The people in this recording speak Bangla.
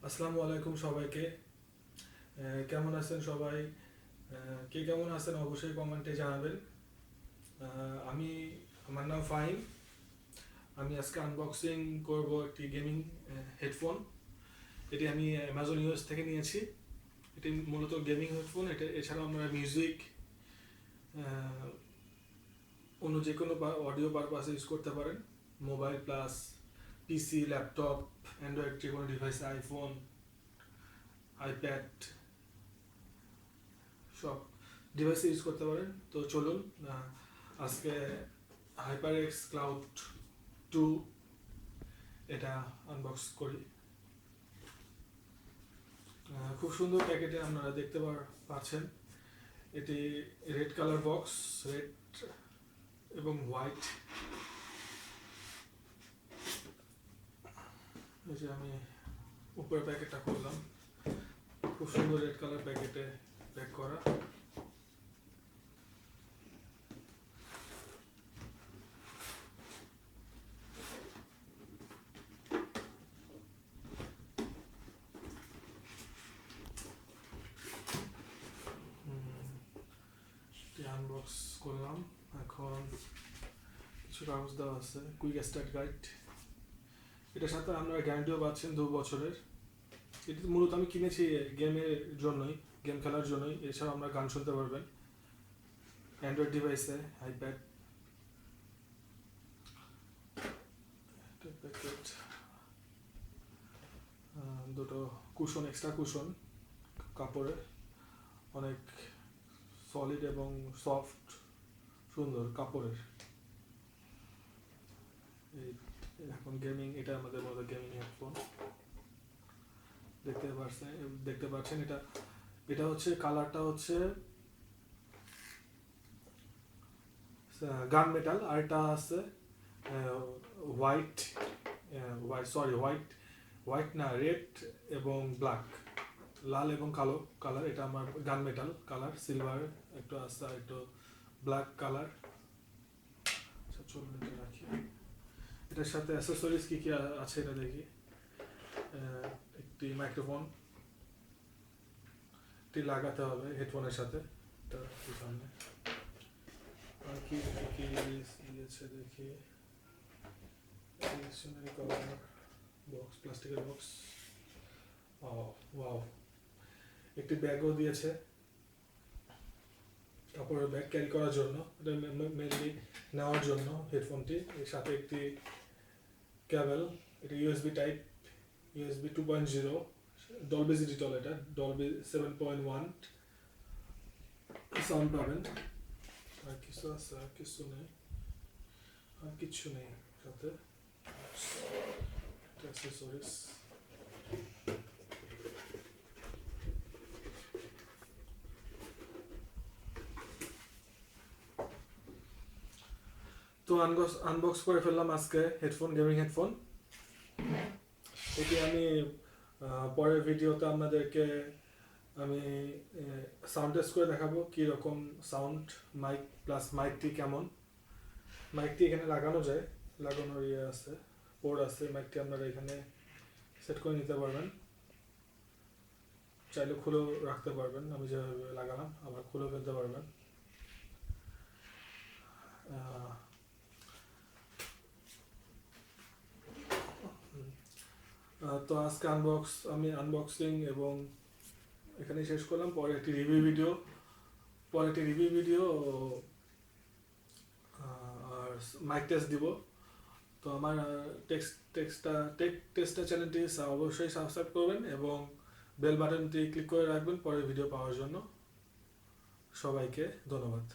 আসসালামু আলাইকুম সবাইকে। কেমন আছেন সবাই? কে কেমন আছেন অবশ্যই কমেন্টে জানাবেন। আমি আমার নাম ফাহিম। আমি আজকে আনবক্সিং করব একটি গেমিং হেডফোন। এটি আমি অ্যামাজন ইউএস থেকে নিয়েছি। এটি মূলত গেমিং হেডফোন। এছাড়াও আমরা মিউজিক, অন্য যে কোনো অডিও পারপাসে ইউজ করতে পারেন। Mobile plus PC, laptop, Android যে কোনো ডিভাইস, আইফোন, আইপ্যাড, সব ডিভাইসে ইউজ করতে পারেন। তো চলুন আজকে HyperX Cloud 2 এটা আনবক্স করি। খুব সুন্দর প্যাকেটে আপনারা দেখতে পাচ্ছেন। এটি রেড কালার বক্স, রেড এবং হোয়াইট। এই যে আমি উপরের প্যাকেটটা করলাম, খুব সুন্দর রেড কালার প্যাকেটে প্যাক করা। আনবক্স করলাম। এখন কিছু কাগজ দেওয়া আছে, কুইক স্টার্ট গাইড। এটার সাথে আপনারা গ্যারান্টিও পাচ্ছেন 2 বছরের। এটি মূলত আমি কিনেছি গেমের জন্যই, গেম খেলার জন্যই। এছাড়াও আমরা গান শুনতে পারবেন অ্যান্ড্রয়েড ডিভাইসে, আইপ্যাড। প্যাকেট, দুটো কুশন, এক্সট্রা কুশন কাপড়ের, অনেক সলিড এবং সফট, সুন্দর কাপড়ের। এই এখন গেমিং, এটা আমাদের মতো গেমিং হেডফোন দেখতে পাচ্ছেন। এটা হচ্ছে কালারটা হচ্ছে গান মেটাল, আর এটা আছে হোয়াইট, হোয়াইট না, রেড এবং ব্ল্যাক, লাল এবং কালো কালার। এটা আমার গান মেটাল কালার, সিলভার একটু আছে, আর একটু ব্ল্যাক কালার। আচ্ছা চলুন এটা রাখি। এটার সাথে অ্যাসেসরিজ কি কি আছে এটা দেখি। একটি মাইক্রোফোন, এটি লাগাতে হবে হেডফোনের সাথে। এটা সামনে আর কি কি দিয়েছে দেখি। স্টেশনারি কভার, বক্স, প্লাস্টিকের বক্স। ওয়াও, একটি ব্যাগও দিয়েছে, কাপড়ের ব্যাগ ক্যারি করার জন্য। এটা মেনলি নেওয়ার জন্য হেডফোনটি। এর সাথে একটি কেবল, এটা USB type, USB 2.0, Dolby digital, এটা ডলবি 7.1 সাউন্ড পাবেন। আর কিছু আছে? আর কিছু নেই, আর কিছু নেই সাথে। অ্যাক্সেসরিজ, তো আনবক্স করে ফেললাম আজকে হেডফোন, গেমিং হেডফোন। এটি আমি পরের ভিডিওতে আপনাদেরকে আমি সাউন্ড টেস্ট করে দেখাবো কি রকম সাউন্ড, মাইক প্লাস মাইকটি কেমন। মাইকটি এখানে লাগানো যায়, লাগানোর ইয়ে আছে, পোর্ট আছে। মাইকটি আপনারা এখানে সেট করে নিতে পারবেন, চাইলে খুলেও রাখতে পারবেন। আমি যেভাবে লাগালাম আবার খুলে ফেলতে পারবেন। তো আজকে আমি আনবক্সিং এবং এখানেই শেষ করলাম। পরে একটি রিভিউ ভিডিও আর মাইক টেস্ট দিব। তো আমার টেক্সটা চ্যানেলটি অবশ্যই সাবস্ক্রাইব করবেন এবং বেল বাটনটি ক্লিক করে রাখবেন পরের ভিডিও পাওয়ার জন্য। সবাইকে ধন্যবাদ।